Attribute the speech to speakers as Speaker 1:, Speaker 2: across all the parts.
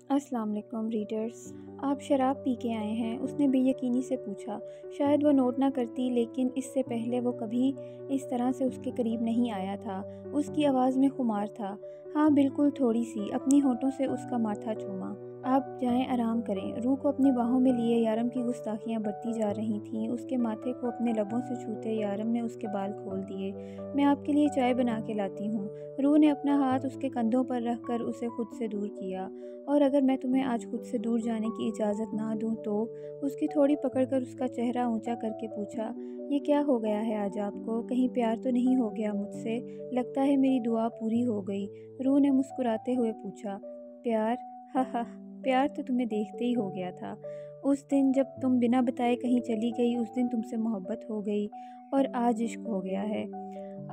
Speaker 1: السلام علیکم ریڈرز، آپ شراب پی کے آئے ہیں؟ اس نے بے یقینی سے پوچھا۔ شاید وہ نوٹ نہ کرتی، لیکن اس سے پہلے وہ کبھی اس طرح سے اس کے قریب نہیں آیا تھا۔ اس کی آواز میں خمار تھا۔ ہاں بالکل، تھوڑی سی۔ اپنی ہونٹوں سے اس کا ماتھا چوما۔ آپ جائیں، آرام کریں۔ روح کو اپنی باہوں میں لیے یارم کی گستاخیاں بڑھتی جا رہی تھیں۔ اس کے ماتھے کو اپنے لبوں سے چھوتے یارم نے اس کے بال کھول دیے۔ میں آپ کے لیے چائے بنا کے لاتی ہوں۔ روح نے اپنا ہاتھ اس کے کندھوں پر رکھ کر اسے خود سے دور کیا۔ اور اگر میں تمہیں آج خود سے دور جانے کی اجازت نہ دوں تو؟ اس کی تھوڑی پکڑ کر اس کا چہرہ اونچا کر کے پوچھا۔ یہ کیا ہو گیا ہے آج آپ کو؟ کہیں پیار تو نہیں ہو گیا مجھ سے؟ لگتا ہے میری دعا پوری ہو گئی۔ روح نے مسکراتے ہوئے پوچھا۔ پیار؟ ہاں ہاں، پیار تو تمہیں دیکھتے ہی ہو گیا تھا۔ اس دن جب تم بنا بتائے کہیں چلی گئی، اس دن تم سے محبت ہو گئی، اور آج عشق ہو گیا ہے۔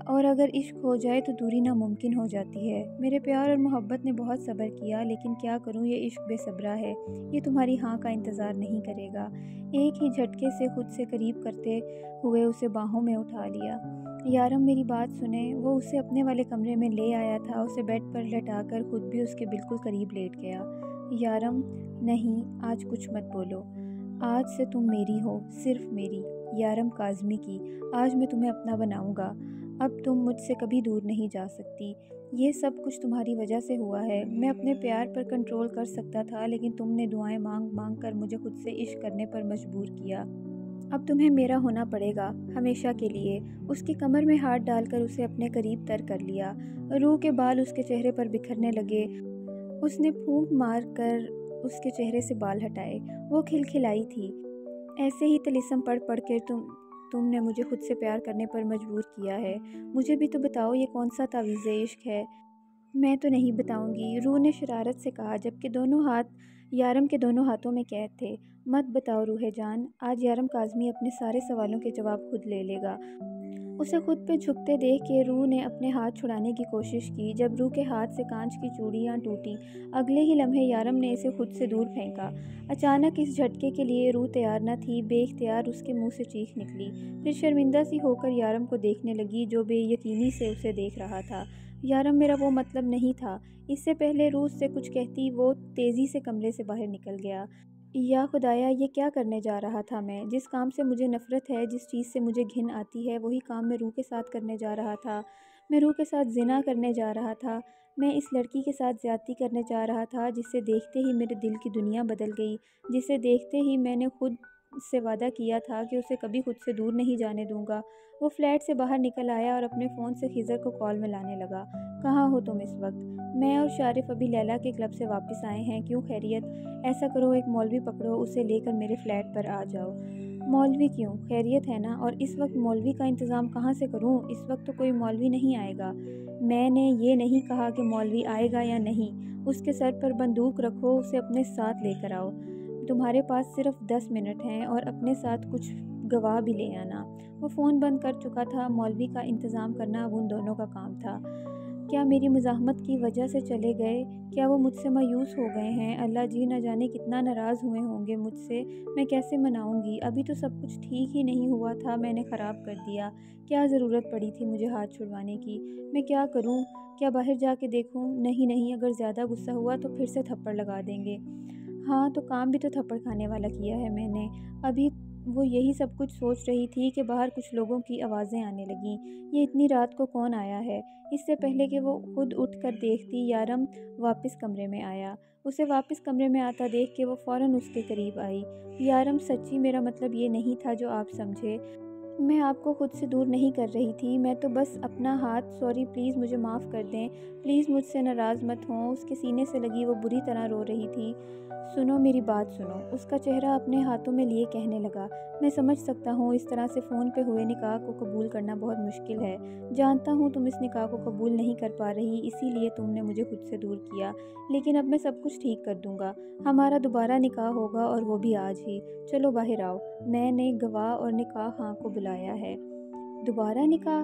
Speaker 1: اور اگر عشق ہو جائے تو دوری ناممکن ہو جاتی ہے۔ میرے پیار اور محبت نے بہت صبر کیا، لیکن کیا کروں، یہ عشق بے صبرا ہے۔ یہ تمہاری ہاں کا انتظار نہیں کرے گا۔ ایک ہی جھٹکے سے خود سے قریب کرتے ہوئے اسے باہوں میں اٹھا لیا۔ یارم میری بات سنیں۔ وہ اسے اپنے والے کمرے میں لے آیا تھا، اسے بیڈ پر لٹا کر خود بھی اس کے بالکل قریب لیٹ گیا۔ یارم، نہیں، آج کچھ مت بولو۔ آج سے تم میری ہو، صرف میری، یارم کاظمی کی۔ آج میں تمہیں اپنا بناؤں گا۔ اب تم مجھ سے کبھی دور نہیں جا سکتی۔ یہ سب کچھ تمہاری وجہ سے ہوا ہے۔ میں اپنے پیار پر کنٹرول کر سکتا تھا، لیکن تم نے دعائیں مانگ مانگ کر مجھے خود سے عشق کرنے پر مجبور کیا۔ اب تمہیں میرا ہونا پڑے گا، ہمیشہ کے لیے۔ اس کی کمر میں ہاتھ ڈال کر اسے اپنے قریب تر کر لیا۔ روح کے بال اس کے چہرے پر بکھرنے لگے۔ اس نے پھونک مار کر اس کے چہرے سے بال ہٹائے۔ وہ کھلکھلائی تھی۔ ایسے ہی طلسم پڑھ پڑھ کے تم نے مجھے خود سے پیار کرنے پر مجبور کیا ہے۔ مجھے بھی تو بتاؤ، یہ کون سا تعویذ عشق ہے؟ میں تو نہیں بتاؤں گی، روح نے شرارت سے کہا، جبکہ دونوں ہاتھ یارم کے دونوں ہاتھوں میں قید تھے۔ مت بتاؤ روح جان، آج یارم کاظمی اپنے سارے سوالوں کے جواب خود لے لے گا۔ اسے خود پہ جھکتے دیکھ کے روح نے اپنے ہاتھ چھڑانے کی کوشش کی۔ جب روح کے ہاتھ سے کانچ کی چوڑیاں ٹوٹی، اگلے ہی لمحے یارم نے اسے خود سے دور پھینکا۔ اچانک اس جھٹکے کے لیے روح تیار نہ تھی۔ بے اختیار اس کے منہ سے چیخ نکلی، پھر شرمندہ سی ہو کر یارم کو دیکھنے لگی، جو بے یقینی سے اسے دیکھ رہا تھا۔ یارم، میرا وہ مطلب نہیں تھا۔ اس سے پہلے روح سے کچھ کہتی وہ تیزی سے کمرے سے باہر نکل گیا۔ یا خدایا، یہ کیا کرنے جا رہا تھا میں؟ جس کام سے مجھے نفرت ہے، جس چیز سے مجھے گھن آتی ہے، وہی کام میں روح کے ساتھ کرنے جا رہا تھا۔ میں روح کے ساتھ زنا کرنے جا رہا تھا۔ میں اس لڑکی کے ساتھ زیادتی کرنے جا رہا تھا، جسے دیکھتے ہی میرے دل کی دنیا بدل گئی، جسے دیکھتے ہی میں نے خود سے وعدہ کیا تھا کہ اسے کبھی خود سے دور نہیں جانے دوں گا۔ وہ فلیٹ سے باہر نکل آیا اور اپنے فون سے خضر کو کال میں لانے لگا۔ کہاں ہو تم اس وقت؟ میں اور شارف ابھی لیلا کے کلب سے واپس آئے ہیں۔ کیوں، خیریت؟ ایسا کرو، ایک مولوی پکڑو، اسے لے کر میرے فلیٹ پر آ جاؤ۔ مولوی کیوں؟ خیریت ہے نا؟ اور اس وقت مولوی کا انتظام کہاں سے کروں؟ اس وقت تو کوئی مولوی نہیں آئے گا۔ میں نے یہ نہیں کہا کہ مولوی آئے گا یا نہیں۔ اس کے سر پر بندوق رکھو، اسے اپنے ساتھ لے کر آؤ۔ تمہارے پاس صرف 10 منٹ ہیں، اور اپنے ساتھ کچھ گواہ بھی لے آنا۔ وہ فون بند کر چکا تھا۔ مولوی کا انتظام کرنا اب ان دونوں کا کام تھا۔ کیا میری مزاحمت کی وجہ سے چلے گئے؟ کیا وہ مجھ سے مایوس ہو گئے ہیں؟ اللہ جی، نہ جانے کتنا ناراض ہوئے ہوں گے مجھ سے۔ میں کیسے مناؤں گی؟ ابھی تو سب کچھ ٹھیک ہی نہیں ہوا تھا، میں نے خراب کر دیا۔ کیا ضرورت پڑی تھی مجھے ہاتھ چھڑوانے کی؟ میں کیا کروں؟ کیا باہر جا کے دیکھوں؟ نہیں نہیں، اگر زیادہ غصہ ہوا تو پھر سے تھپڑ لگا دیں گے۔ ہاں تو کام بھی تو تھپڑ کھانے والا کیا ہے میں نے۔ ابھی وہ یہی سب کچھ سوچ رہی تھی کہ باہر کچھ لوگوں کی آوازیں آنے لگیں۔ یہ اتنی رات کو کون آیا ہے؟ اس سے پہلے کہ وہ خود اٹھ کر دیکھتی، یارم واپس کمرے میں آیا۔ اسے واپس کمرے میں آتا دیکھ کے وہ فوراً اس کے قریب آئی۔ یارم، سچی میرا مطلب یہ نہیں تھا جو آپ سمجھے۔ میں آپ کو خود سے دور نہیں کر رہی تھی، میں تو بس اپنا ہاتھ… سوری، پلیز مجھے معاف کر دیں، پلیز مجھ سے ناراض مت ہوں۔ اس کے سینے سے لگی وہ بری طرح رو رہی تھی۔ سنو، میری بات سنو، اس کا چہرہ اپنے ہاتھوں میں لیے کہنے لگا۔ میں سمجھ سکتا ہوں اس طرح سے فون پہ ہوئے نکاح کو قبول کرنا بہت مشکل ہے۔ جانتا ہوں تم اس نکاح کو قبول نہیں کر پا رہی، اسی لیے تم نے مجھے خود سے دور کیا، لیکن اب میں سب کچھ ٹھیک کر دوں گا۔ ہمارا دوبارہ نکاح ہوگا، اور وہ بھی آج ہی۔ چلو باہر آؤ، میں نے گواہ اور نکاح ہاں کو بلایا ہے۔ دوبارہ نکاح؟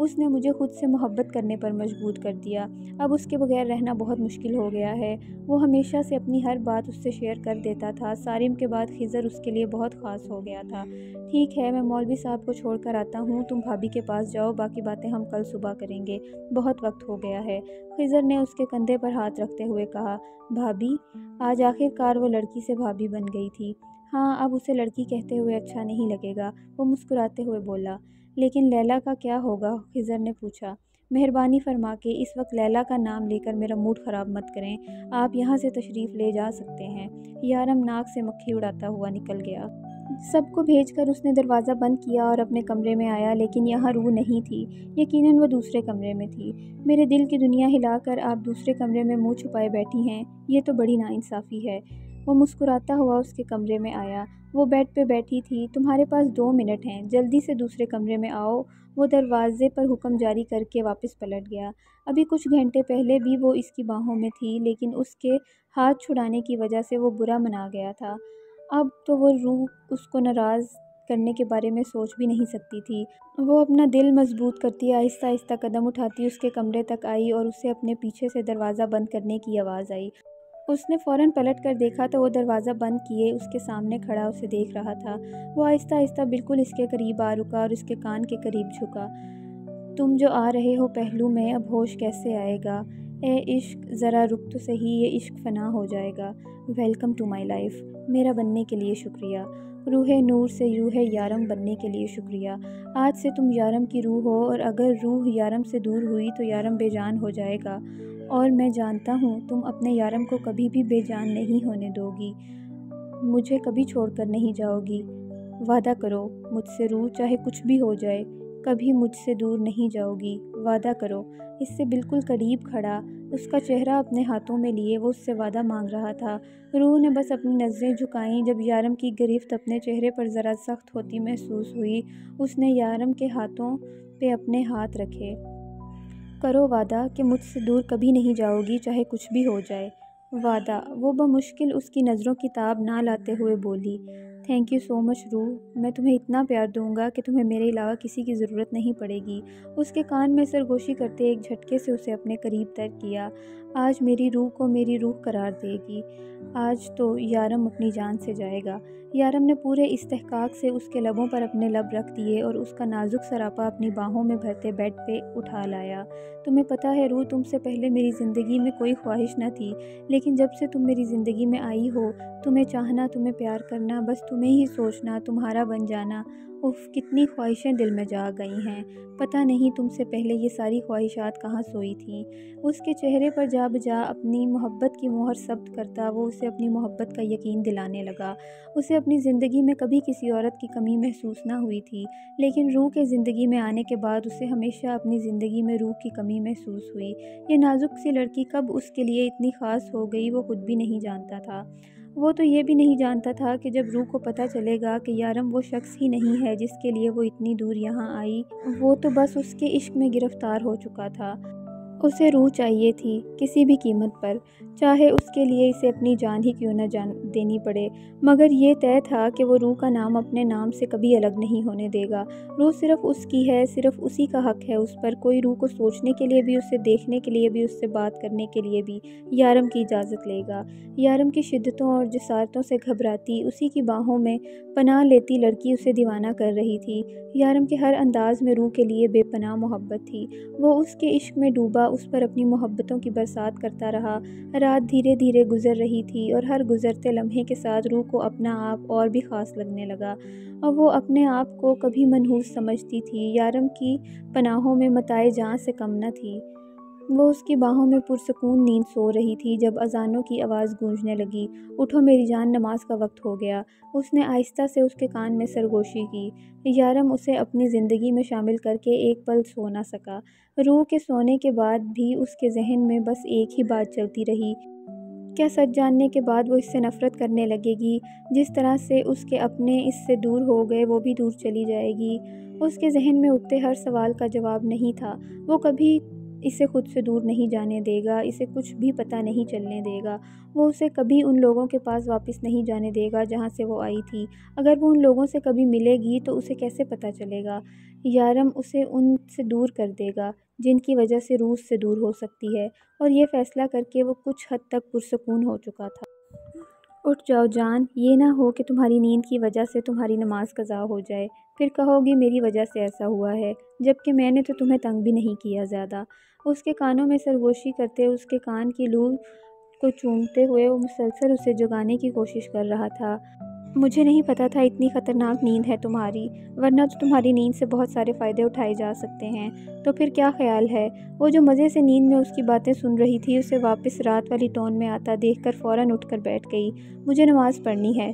Speaker 1: اس نے مجھے خود سے محبت کرنے پر مجبور کر دیا۔ اب اس کے بغیر رہنا بہت مشکل ہو گیا ہے۔ وہ ہمیشہ سے اپنی ہر بات اس سے شیئر کر دیتا تھا۔ سارم کے بعد خضر اس کے لیے بہت خاص ہو گیا تھا۔ ٹھیک ہے، میں مولوی صاحب کو چھوڑ کر آتا ہوں، تم بھابھی کے پاس جاؤ، باقی باتیں ہم کل صبح کریں گے، بہت وقت ہو گیا ہے۔ خضر نے اس کے کندھے پر ہاتھ رکھتے ہوئے کہا، بھابھی؟ آج آخر کار وہ لڑکی سے بھابھی بن گئی تھی۔ ہاں، اب اسے لڑکی کہتے ہوئے اچھا نہیں لگے گا، وہ مسکراتے ہوئے بولا۔ لیکن لیلا کا کیا ہوگا؟ خضر نے پوچھا۔ مہربانی فرما کے اس وقت لیلا کا نام لے کر میرا موڈ خراب مت کریں، آپ یہاں سے تشریف لے جا سکتے ہیں۔ یارم ناک سے مکھی اڑاتا ہوا نکل گیا۔ سب کو بھیج کر اس نے دروازہ بند کیا اور اپنے کمرے میں آیا، لیکن یہاں روح نہیں تھی۔ یقیناً وہ دوسرے کمرے میں تھی۔ میرے دل کی دنیا ہلا کر آپ دوسرے کمرے میں منہ چھپائے بیٹھی ہیں، یہ تو بڑی ناانصافی ہے۔ وہ مسکراتا ہوا اس کے کمرے میں آیا۔ وہ بیڈ پہ بیٹھی تھی۔ تمہارے پاس 2 منٹ ہیں، جلدی سے دوسرے کمرے میں آؤ۔ وہ دروازے پر حکم جاری کر کے واپس پلٹ گیا۔ ابھی کچھ گھنٹے پہلے بھی وہ اس کی باہوں میں تھی، لیکن اس کے ہاتھ چھڑانے کی وجہ سے وہ برا منا گیا تھا۔ اب تو وہ روح اس کو ناراض کرنے کے بارے میں سوچ بھی نہیں سکتی تھی۔ وہ اپنا دل مضبوط کرتی آہستہ آہستہ قدم اٹھاتی اس کے کمرے تک آئی اور اسے اپنے پیچھے سے دروازہ بند کرنے کی آواز آئی۔ اس نے فوراً پلٹ کر دیکھا تو وہ دروازہ بند کیے اس کے سامنے کھڑا اسے دیکھ رہا تھا۔ وہ آہستہ آہستہ بالکل اس کے قریب آ رکا اور اس کے کان کے قریب جھکا۔ تم جو آ رہے ہو پہلو میں، اب ہوش کیسے آئے گا؟ اے عشق، ذرا رک تو صحیح، یہ عشق فنا ہو جائے گا۔ ویلکم ٹو مائی لائف، میرا بننے کے لیے شکریہ۔ روح نور سے روح یارم بننے کے لیے شکریہ۔ آج سے تم یارم کی روح ہو، اور اگر روح یارم سے دور ہوئی تو یارم بے جان ہو جائے گا، اور میں جانتا ہوں تم اپنے یارم کو کبھی بھی بے جان نہیں ہونے دو گی، مجھے کبھی چھوڑ کر نہیں جاؤ گی۔ وعدہ کرو مجھ سے روح، چاہے کچھ بھی ہو جائے، کبھی مجھ سے دور نہیں جاؤ گی، وعدہ کرو۔ اس سے بالکل قریب کھڑا، اس کا چہرہ اپنے ہاتھوں میں لیے وہ اس سے وعدہ مانگ رہا تھا۔ روح نے بس اپنی نظریں جھکائیں۔ جب یارم کی گرفت اپنے چہرے پر ذرا سخت ہوتی محسوس ہوئی، اس نے یارم کے ہاتھوں پہ اپنے ہاتھ رکھے۔ کرو وعدہ کہ مجھ سے دور کبھی نہیں جاؤ گی، چاہے کچھ بھی ہو جائے۔ وعدہ؟ وہ بمشکل اس کی نظروں کی تاب نہ لاتے ہوئے بولی۔ تھینک یو سو مچ روح، میں تمہیں اتنا پیار دوں گا کہ تمہیں میرے علاوہ کسی کی ضرورت نہیں پڑے گی۔ اس کے کان میں سرگوشی کرتے ایک جھٹکے سے اسے اپنے قریب تر کیا۔ آج میری روح کو میری روح قرار دے گی، آج تو یارم اپنی جان سے جائے گا۔ یارم نے پورے استحقاق سے اس کے لبوں پر اپنے لب رکھ دیے اور اس کا نازک سراپا اپنی باہوں میں بھرتے بیڈ پہ اٹھا لایا۔ تمہیں پتہ ہے روح، تم سے پہلے میری زندگی میں کوئی خواہش نہ تھی، لیکن جب سے تم میری زندگی میں آئی ہو، تمہیں چاہنا، تمہیں پیار کرنا، بس تمہیں ہی سوچنا، تمہارا بن جانا، اف کتنی خواہشیں دل میں جا گئی ہیں۔ پتہ نہیں تم سے پہلے یہ ساری خواہشات کہاں سوئی تھیں۔ اس کے چہرے پر جا بجا اپنی محبت کی مہر ثبت کرتا وہ اسے اپنی محبت کا یقین دلانے لگا۔ اسے اپنی زندگی میں کبھی کسی عورت کی کمی محسوس نہ ہوئی تھی، لیکن روح کے زندگی میں آنے کے بعد اسے ہمیشہ اپنی زندگی میں روح کی کمی محسوس ہوئی۔ یہ نازک سی لڑکی کب اس کے لیے اتنی خاص ہو گئی، وہ خود بھی نہیں جانتا تھا۔ وہ تو یہ بھی نہیں جانتا تھا کہ جب روح کو پتہ چلے گا کہ یارم وہ شخص ہی نہیں ہے جس کے لیے وہ اتنی دور یہاں آئی، وہ تو بس اس کے عشق میں گرفتار ہو چکا تھا۔ اسے روح چاہیے تھی، کسی بھی قیمت پر، چاہے اس کے لیے اسے اپنی جان ہی کیوں نہ دینی پڑے، مگر یہ طے تھا کہ وہ روح کا نام اپنے نام سے کبھی الگ نہیں ہونے دے گا۔ روح صرف اس کی ہے، صرف اسی کا حق ہے اس پر۔ کوئی روح کو سوچنے کے لیے بھی، اسے دیکھنے کے لیے بھی، اس سے بات کرنے کے لیے بھی یارم کی اجازت لے گا۔ یارم کی شدتوں اور جسارتوں سے گھبراتی، اسی کی باہوں میں پناہ لیتی لڑکی اسے دیوانہ کر رہی تھی۔ یارم کے ہر انداز میں روح کے لیے بے پناہ محبت تھی۔ وہ اس کے عشق میں ڈوبا، اس پر اپنی محبتوں کی برسات کرتا رہا۔ رات دھیرے دھیرے گزر رہی تھی اور ہر گزرتے لمحے کے ساتھ روح کو اپنا آپ اور بھی خاص لگنے لگا، اور وہ اپنے آپ کو کبھی منحوس سمجھتی تھی۔ یارم کی پناہوں میں متاع جاں سے کم نہ تھی۔ وہ اس کی باہوں میں پرسکون نیند سو رہی تھی جب اذانوں کی آواز گونجنے لگی۔ اٹھو میری جان، نماز کا وقت ہو گیا۔ اس نے آہستہ سے اس کے کان میں سرگوشی کی۔ یارم اسے اپنی زندگی میں شامل کر کے ایک پل سو نہ سکا۔ روح کے سونے کے بعد بھی اس کے ذہن میں بس ایک ہی بات چلتی رہی، کیا سچ جاننے کے بعد وہ اس سے نفرت کرنے لگے گی؟ جس طرح سے اس کے اپنے اس سے دور ہو گئے، وہ بھی دور چلی جائے گی؟ اس کے ذہن میں اٹھتے ہر سوال کا جواب نہیں تھا۔ وہ کبھی اسے خود سے دور نہیں جانے دے گا، اسے کچھ بھی پتہ نہیں چلنے دے گا۔ وہ اسے کبھی ان لوگوں کے پاس واپس نہیں جانے دے گا جہاں سے وہ آئی تھی۔ اگر وہ ان لوگوں سے کبھی ملے گی تو اسے کیسے پتہ چلے گا؟ یارم اسے ان سے دور کر دے گا جن کی وجہ سے روح سے دور ہو سکتی ہے، اور یہ فیصلہ کر کے وہ کچھ حد تک پرسکون ہو چکا تھا۔ اٹھ جاؤ جان، یہ نہ ہو کہ تمہاری نیند کی وجہ سے تمہاری نماز قضا ہو جائے، پھر کہو گی میری وجہ سے ایسا ہوا ہے، جبکہ میں نے تو تمہیں تنگ بھی نہیں کیا زیادہ۔ اس کے کانوں میں سرگوشی کرتے، اس کے کان کی لو کو چومتے ہوئے وہ مسلسل اسے جگانے کی کوشش کر رہا تھا۔ مجھے نہیں پتا تھا اتنی خطرناک نیند ہے تمہاری، ورنہ تو تمہاری نیند سے بہت سارے فائدے اٹھائے جا سکتے ہیں۔ تو پھر کیا خیال ہے؟ وہ جو مزے سے نیند میں اس کی باتیں سن رہی تھی اسے واپس رات والی ٹون میں آتا دیکھ کر فوراً اٹھ کر بیٹھ گئی۔ مجھے نماز پڑھنی ہے۔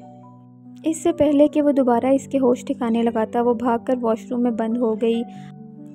Speaker 1: اس سے پہلے کہ وہ دوبارہ اس کے ہوش ٹھکانے لگاتا وہ بھاگ کر واش روم میں بند ہو گئی۔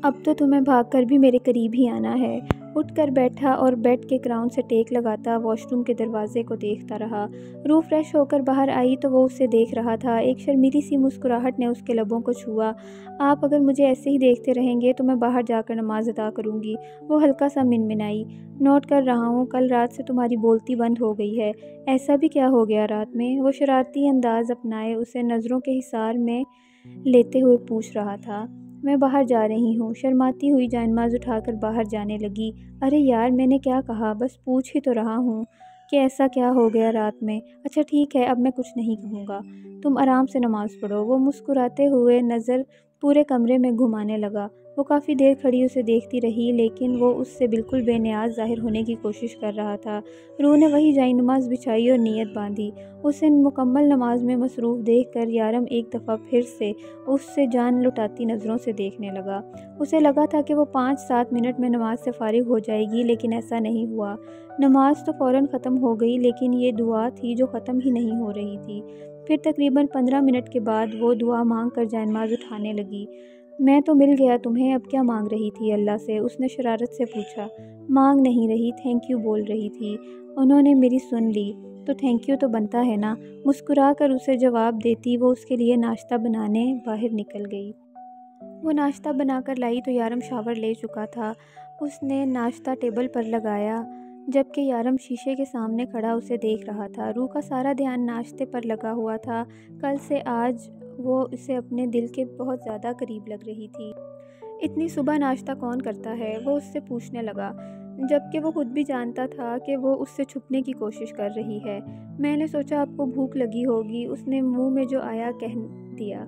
Speaker 1: اب تو تمہیں بھاگ کر بھی میرے قریب ہی آنا ہے۔ اٹھ کر بیٹھا اور بیڈ کے کراؤن سے ٹیک لگاتا واش روم کے دروازے کو دیکھتا رہا۔ روح فریش ہو کر باہر آئی تو وہ اسے دیکھ رہا تھا۔ ایک شرمیلی سی مسکراہٹ نے اس کے لبوں کو چھوا۔ آپ اگر مجھے ایسے ہی دیکھتے رہیں گے تو میں باہر جا کر نماز ادا کروں گی، وہ ہلکا سا منمنائی۔ نوٹ کر رہا ہوں کل رات سے تمہاری بولتی بند ہو گئی ہے، ایسا بھی کیا ہو گیا رات میں؟ وہ شرارتی انداز اپنائے اسے نظروں کے حصار میں لیتے ہوئے پوچھ رہا تھا۔ میں باہر جا رہی ہوں، شرماتی ہوئی جائنماز اٹھا کر باہر جانے لگی۔ ارے یار میں نے کیا کہا، بس پوچھ ہی تو رہا ہوں کہ ایسا کیا ہو گیا رات میں۔ اچھا ٹھیک ہے اب میں کچھ نہیں کہوں گا، تم آرام سے نماز پڑھو۔ وہ مسکراتے ہوئے نظر پورے کمرے میں گھمانے لگا۔ وہ کافی دیر کھڑی اسے دیکھتی رہی لیکن وہ اس سے بالکل بے نیاز ظاہر ہونے کی کوشش کر رہا تھا۔ روح نے وہی جائے نماز بچھائی اور نیت باندھی۔ اسے مکمل نماز میں مصروف دیکھ کر یارم ایک دفعہ پھر سے اس سے جان لٹاتی نظروں سے دیکھنے لگا۔ اسے لگا تھا کہ وہ 5-7 منٹ میں نماز سے فارغ ہو جائے گی لیکن ایسا نہیں ہوا۔ نماز تو فوراً ختم ہو گئی لیکن یہ دعا تھی جو ختم ہی نہیں ہو رہی تھی۔ پھر تقریباً 15 منٹ کے بعد وہ دعا مانگ کر جائنماز اٹھانے لگی۔ میں تو مل گیا تمہیں، اب کیا مانگ رہی تھی اللہ سے؟ اس نے شرارت سے پوچھا۔ مانگ نہیں رہی، تھینک یو بول رہی تھی۔ انہوں نے میری سن لی تو تھینک یو تو بنتا ہے نا، مسکرا کر اسے جواب دیتی وہ اس کے لیے ناشتہ بنانے باہر نکل گئی۔ وہ ناشتہ بنا کر لائی تو یارم شاور لے چکا تھا۔ اس نے ناشتہ ٹیبل پر لگایا جبکہ یارم شیشے کے سامنے کھڑا اسے دیکھ رہا تھا۔ روح کا سارا دھیان ناشتے پر لگا ہوا تھا۔ کل سے آج وہ اسے اپنے دل کے بہت زیادہ قریب لگ رہی تھی۔ اتنی صبح ناشتہ کون کرتا ہے؟ وہ اس سے پوچھنے لگا جبکہ وہ خود بھی جانتا تھا کہ وہ اس سے چھپنے کی کوشش کر رہی ہے۔ میں نے سوچا آپ کو بھوک لگی ہوگی، اس نے منہ میں جو آیا کہہ دیا۔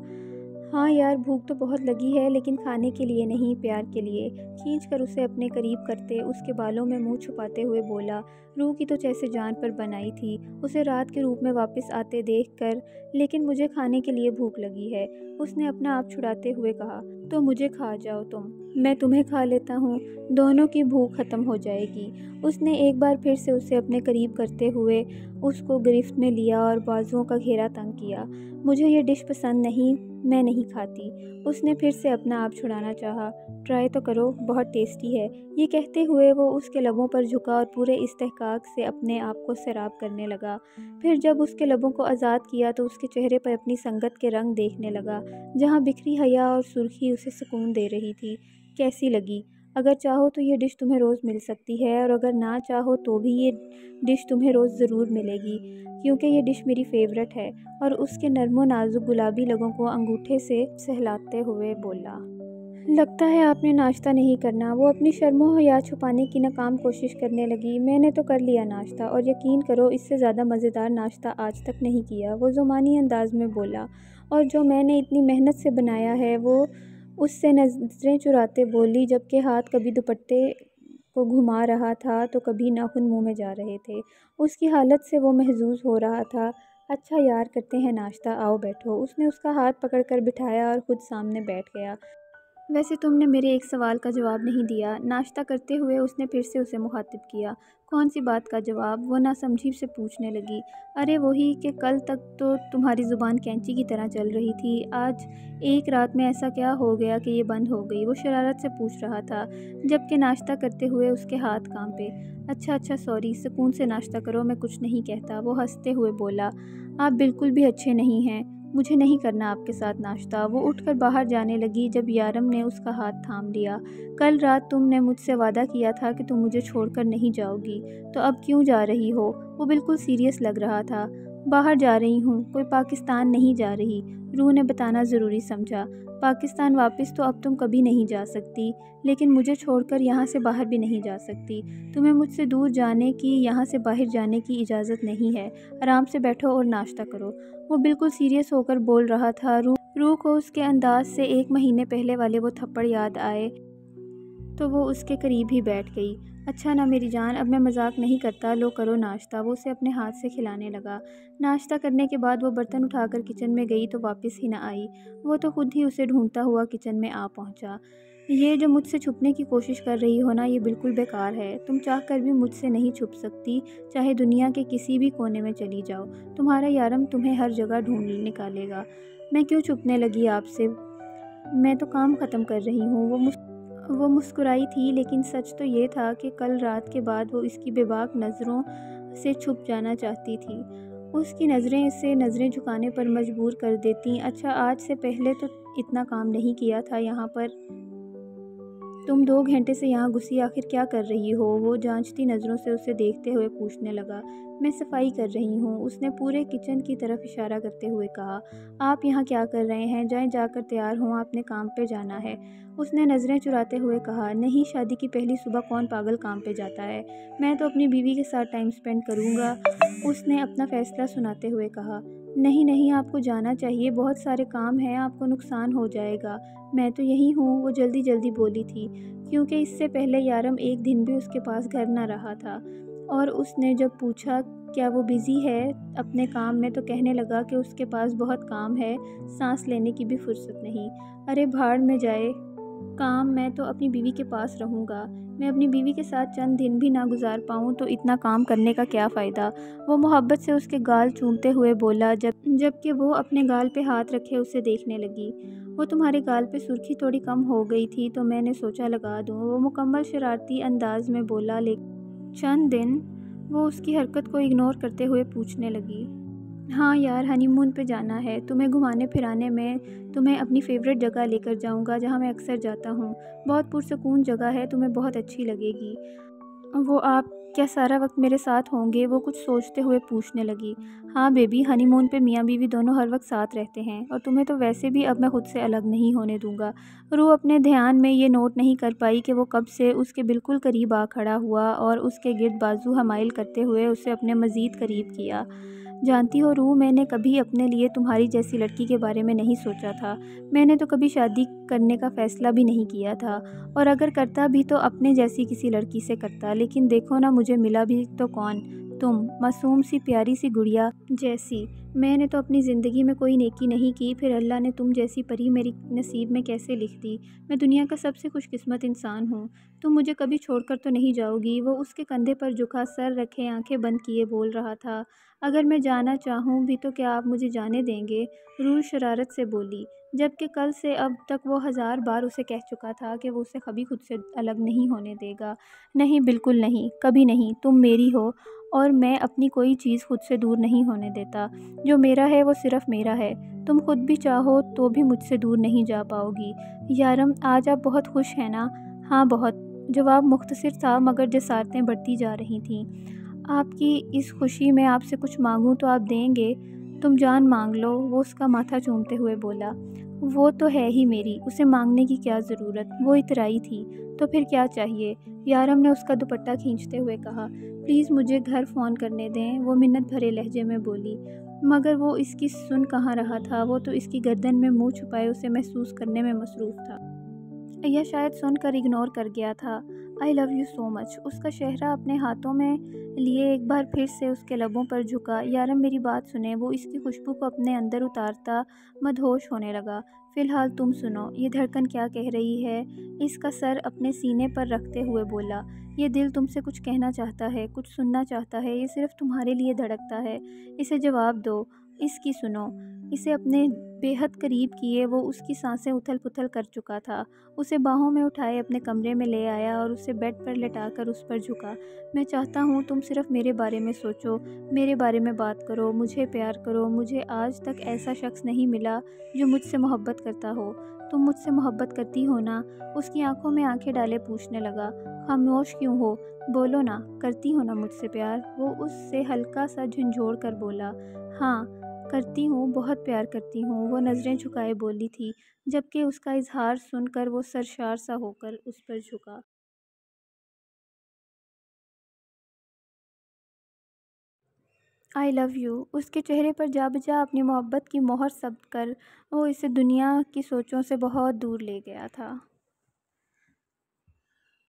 Speaker 1: ہاں یار بھوک تو بہت لگی ہے لیکن کھانے کے لیے نہیں، پیار کے لیے۔ کھینچ کر اسے اپنے قریب کرتے اس کے بالوں میں منہ چھپاتے ہوئے بولا۔ روح کی تو جیسے جان پر بنائی تھی اسے رات کے روپ میں واپس آتے دیکھ کر، لیکن مجھے کھانے کے لیے بھوک لگی ہے، اس نے اپنا آپ چھڑاتے ہوئے کہا۔ تو مجھے کھا جاؤ تم، میں تمہیں کھا لیتا ہوں، دونوں کی بھوک ختم ہو جائے گی۔ اس نے ایک بار پھر سے اسے اپنے قریب کرتے ہوئے اس کو گرفت میں لیا اور بازوؤں کا گھیرا تنگ کیا۔ مجھے یہ ڈش پسند نہیں، میں نہیں کھاتی۔ اس نے پھر سے اپنا آپ چھڑانا چاہا۔ ٹرائی تو کرو، بہت ٹیسٹی ہے، یہ کہتے ہوئے وہ اس کے لبوں پر جھکا اور پورے استحقاق سے اپنے آپ کو سیراب کرنے لگا۔ پھر جب اس کے لبوں کو آزاد کیا تو اس کے چہرے پر اپنی سنگت کے رنگ دیکھنے لگا، جہاں بکھری حیا اور سرخی اسے سکون دے رہی تھی۔ کیسی لگی؟ اگر چاہو تو یہ ڈش تمہیں روز مل سکتی ہے، اور اگر نہ چاہو تو بھی یہ ڈش تمہیں روز ضرور ملے گی، کیونکہ یہ ڈش میری فیورٹ ہے۔ اور اس کے نرم و نازک گلابی لبوں کو انگوٹھے سے سہلاتے ہوئے بولا۔ لگتا ہے آپ نے ناشتہ نہیں کرنا۔ وہ اپنی شرم و حیا چھپانے کی ناکام کوشش کرنے لگی۔ میں نے تو کر لیا ناشتہ، اور یقین کرو اس سے زیادہ مزیدار ناشتہ آج تک نہیں کیا، وہ زمانی انداز میں بولا۔ اور جو میں نے اتنی محنت سے بنایا ہے، وہ اس سے نظریں چراتے بولی جبکہ ہاتھ کبھی دوپٹے کو گھما رہا تھا تو کبھی ناخن منہ میں جا رہے تھے۔ اس کی حالت سے وہ محظوظ ہو رہا تھا۔ اچھا یار کرتے ہیں ناشتہ، آؤ بیٹھو۔ اس نے اس کا ہاتھ پکڑ کر بٹھایا اور خود سامنے بیٹھ گیا۔ ویسے تم نے میرے ایک سوال کا جواب نہیں دیا، ناشتہ کرتے ہوئے اس نے پھر سے اسے مخاطب کیا۔ کون سی بات کا جواب؟ وہ ناسمجھی سے پوچھنے لگی۔ ارے وہی کہ کل تک تو تمہاری زبان کینچی کی طرح چل رہی تھی، آج ایک رات میں ایسا کیا ہو گیا کہ یہ بند ہو گئی؟ وہ شرارت سے پوچھ رہا تھا جبکہ ناشتہ کرتے ہوئے اس کے ہاتھ کانپے۔ اچھا سوری، سکون سے ناشتہ کرو، میں کچھ نہیں کہتا، وہ ہنستے ہوئے بولا۔ آپ بالکل بھی اچھے نہیں ہیں، مجھے نہیں کرنا آپ کے ساتھ ناشتہ۔ وہ اٹھ کر باہر جانے لگی جب یارم نے اس کا ہاتھ تھام لیا۔ کل رات تم نے مجھ سے وعدہ کیا تھا کہ تم مجھے چھوڑ کر نہیں جاؤ گی، تو اب کیوں جا رہی ہو؟ وہ بالکل سیریس لگ رہا تھا۔ باہر جا رہی ہوں، کوئی پاکستان نہیں جا رہی، روح نے بتانا ضروری سمجھا۔ پاکستان واپس تو اب تم کبھی نہیں جا سکتی، لیکن مجھے چھوڑ کر یہاں سے باہر بھی نہیں جا سکتی۔ تمہیں مجھ سے دور جانے کی، یہاں سے باہر جانے کی اجازت نہیں ہے۔ آرام سے بیٹھو اور ناشتہ کرو۔ وہ بالکل سیریس ہو کر بول رہا تھا۔ روح کو اس کے انداز سے 1 مہینے پہلے والے وہ تھپڑ یاد آئے تو وہ اس کے قریب ہی بیٹھ گئی۔ اچھا نا میری جان، اب میں مذاق نہیں کرتا، لو کرو ناشتہ۔ وہ اسے اپنے ہاتھ سے کھلانے لگا۔ ناشتہ کرنے کے بعد وہ برتن اٹھا کر کچن میں گئی تو واپس ہی نہ آئی۔ وہ تو خود ہی اسے ڈھونڈتا ہوا کچن میں آ پہنچا۔ یہ جو مجھ سے چھپنے کی کوشش کر رہی ہو نا، یہ بالکل بیکار ہے۔ تم چاہ کر بھی مجھ سے نہیں چھپ سکتی، چاہے دنیا کے کسی بھی کونے میں چلی جاؤ۔ تمہارا یارم تمہیں ہر جگہ ڈھونڈ نکالے گا۔ میں کیوں چھپنے لگی آپ سے؟ میں تو کام ختم کر رہی ہوں۔ وہ مسکرائی تھی، لیکن سچ تو یہ تھا کہ کل رات کے بعد وہ اس کی بے باک نظروں سے چھپ جانا چاہتی تھی۔ اس کی نظریں اسے نظریں جھکانے پر مجبور کر دیتیں۔ اچھا، آج سے پہلے تو اتنا کام نہیں کیا تھا یہاں پر۔ تم 2 گھنٹے سے یہاں گھسی آخر کیا کر رہی ہو؟ وہ جانچتی نظروں سے اسے دیکھتے ہوئے پوچھنے لگا۔ میں صفائی کر رہی ہوں، اس نے پورے کچن کی طرف اشارہ کرتے ہوئے کہا۔ آپ یہاں کیا کر رہے ہیں؟ جائیں، جا کر تیار ہوں، آپ نے کام پہ جانا ہے۔ اس نے نظریں چراتے ہوئے کہا۔ نہیں، شادی کی پہلی صبح کون پاگل کام پہ جاتا ہے؟ میں تو اپنی بیوی کے ساتھ ٹائم سپینڈ کروں گا، اس نے اپنا فیصلہ سناتے ہوئے کہا۔ نہیں، آپ کو جانا چاہیے، بہت سارے کام ہیں، آپ کو نقصان ہو جائے گا۔ میں تو یہی ہوں، وہ جلدی بولی تھی، کیونکہ اس سے پہلے یارم 1 دن بھی اس کے پاس گھر نہ رہا تھا، اور اس نے جب پوچھا کیا وہ بزی ہے اپنے کام میں تو کہنے لگا کہ اس کے پاس بہت کام ہے، سانس لینے کی بھی فرصت نہیں۔ ارے بھاڑ میں جائے کام، میں تو اپنی بیوی کے پاس رہوں گا۔ میں اپنی بیوی کے ساتھ چند دن بھی نہ گزار پاؤں تو اتنا کام کرنے کا کیا فائدہ؟ وہ محبت سے اس کے گال چومتے ہوئے بولا، جبکہ وہ اپنے گال پہ ہاتھ رکھے اسے دیکھنے لگی۔ وہ تمہارے گال پہ سرخی تھوڑی کم ہو گئی تھی تو میں نے سوچا لگا دوں، وہ مکمل شرارتی انداز میں بولا۔ لیکن چند دن؟ وہ اس کی حرکت کو اگنور کرتے ہوئے پوچھنے لگی۔ ہاں یار، ہنی مون پہ جانا ہے، تمہیں گھمانے پھرانے میں تمہیں اپنی فیوریٹ جگہ لے کر جاؤں گا جہاں میں اکثر جاتا ہوں، بہت پرسکون جگہ ہے، تمہیں بہت اچھی لگے گی۔ وہ آپ کیا سارا وقت میرے ساتھ ہوں گے؟ وہ کچھ سوچتے ہوئے پوچھنے لگی۔ ہاں بیبی، ہنی مون پہ میاں بیوی دونوں ہر وقت ساتھ رہتے ہیں، اور تمہیں تو ویسے بھی اب میں خود سے الگ نہیں ہونے دوں گا۔ روح اپنے دھیان میں یہ نوٹ نہیں کر پائی کہ وہ کب سے اس کے بالکل قریب آ کھڑا ہوا اور اس کے گرد بازو حمائل کرتے ہوئے اسے اپنے مزید قریب کیا۔ جانتی ہو روح، میں نے کبھی اپنے لیے تمہاری جیسی لڑکی کے بارے میں نہیں سوچا تھا۔ میں نے تو کبھی شادی کرنے کا فیصلہ بھی نہیں کیا تھا، اور اگر کرتا بھی تو اپنے جیسی کسی لڑکی سے کرتا، لیکن دیکھو نا مجھے ملا بھی تو کون؟ تم، معصوم سی پیاری سی گڑیا جیسی۔ میں نے تو اپنی زندگی میں کوئی نیکی نہیں کی، پھر اللہ نے تم جیسی پری میری نصیب میں کیسے لکھ دی؟ میں دنیا کا سب سے خوش قسمت انسان ہوں۔ تم مجھے کبھی چھوڑ کر تو نہیں جاؤ گی؟ وہ اس کے کندھے پر جھکا سر رکھے آنکھیں بند کیے بول رہا تھا۔ اگر میں جانا چاہوں بھی تو کیا آپ مجھے جانے دیں گے؟ روح شرارت سے بولی، جبکہ کل سے اب تک وہ 1000 بار اسے کہہ چکا تھا کہ وہ اسے کبھی خود سے الگ نہیں ہونے دے گا۔ نہیں، بالکل نہیں، کبھی نہیں۔ تم میری ہو اور میں اپنی کوئی چیز خود سے دور نہیں ہونے دیتا۔ جو میرا ہے وہ صرف میرا ہے۔ تم خود بھی چاہو تو بھی مجھ سے دور نہیں جا پاؤ گی۔ یارم، آج آپ بہت خوش ہیں نا؟ ہاں بہت۔ جواب مختصر تھا مگر جسارتیں بڑھتی جا رہی تھیں۔ آپ کی اس خوشی میں آپ سے کچھ مانگوں تو آپ دیں گے؟ تم جان مانگ لو، وہ اس کا ماتھا چومتے ہوئے بولا۔ وہ تو ہے ہی میری، اسے مانگنے کی کیا ضرورت؟ وہ اترائی تھی۔ تو پھر کیا چاہیے؟ یارم نے اس کا دوپٹہ کھینچتے ہوئے کہا۔ پلیز مجھے گھر فون کرنے دیں، وہ منت بھرے لہجے میں بولی۔ مگر وہ اس کی سن کہاں رہا تھا، وہ تو اس کی گردن میں منہ چھپائے اسے محسوس کرنے میں مصروف تھا، یا شاید سن کر اگنور کر گیا تھا۔ آئی لو یو سو مچ۔ اس کا چہرہ اپنے ہاتھوں میں لیے ایک بار پھر سے اس کے لبوں پر جھکا۔ یارم میری بات سنیں، وہ اس کی خوشبو کو اپنے اندر اتارتا مدہوش ہونے لگا۔ فی الحال تم سنو، یہ دھڑکن کیا کہہ رہی ہے؟ اس کا سر اپنے سینے پر رکھتے ہوئے بولا۔ یہ دل تم سے کچھ کہنا چاہتا ہے، کچھ سننا چاہتا ہے، یہ صرف تمہارے لیے دھڑکتا ہے، اسے جواب دو، اس کی سنو۔ اسے اپنے بے حد قریب کیے وہ اس کی سانسیں اتھل پتھل کر چکا تھا۔ اسے باہوں میں اٹھائے اپنے کمرے میں لے آیا اور اسے بیڈ پر لٹا کر اس پر جھکا۔ میں چاہتا ہوں تم صرف میرے بارے میں سوچو، میرے بارے میں بات کرو، مجھے پیار کرو۔ مجھے آج تک ایسا شخص نہیں ملا جو مجھ سے محبت کرتا ہو۔ تم مجھ سے محبت کرتی ہو نا؟ اس کی آنکھوں میں آنکھیں ڈالے پوچھنے لگا۔ خاموش کیوں ہو؟ بولو نا، کرتی ہو نا مجھ سے پیار؟ وہ اس سے ہلکا سا جھنجھوڑ کر بولا، ہاں کرتی ہوں، بہت پیار کرتی ہوں۔ وہ نظریں جھکائے بولی تھی، جبکہ اس کا اظہار سن کر وہ سرشار سا ہو کر اس پر جھکا۔ آئی لو یو۔ اس کے چہرے پر جا بجا اپنی محبت کی مہر ثبت کر وہ اسے دنیا کی سوچوں سے بہت دور لے گیا تھا۔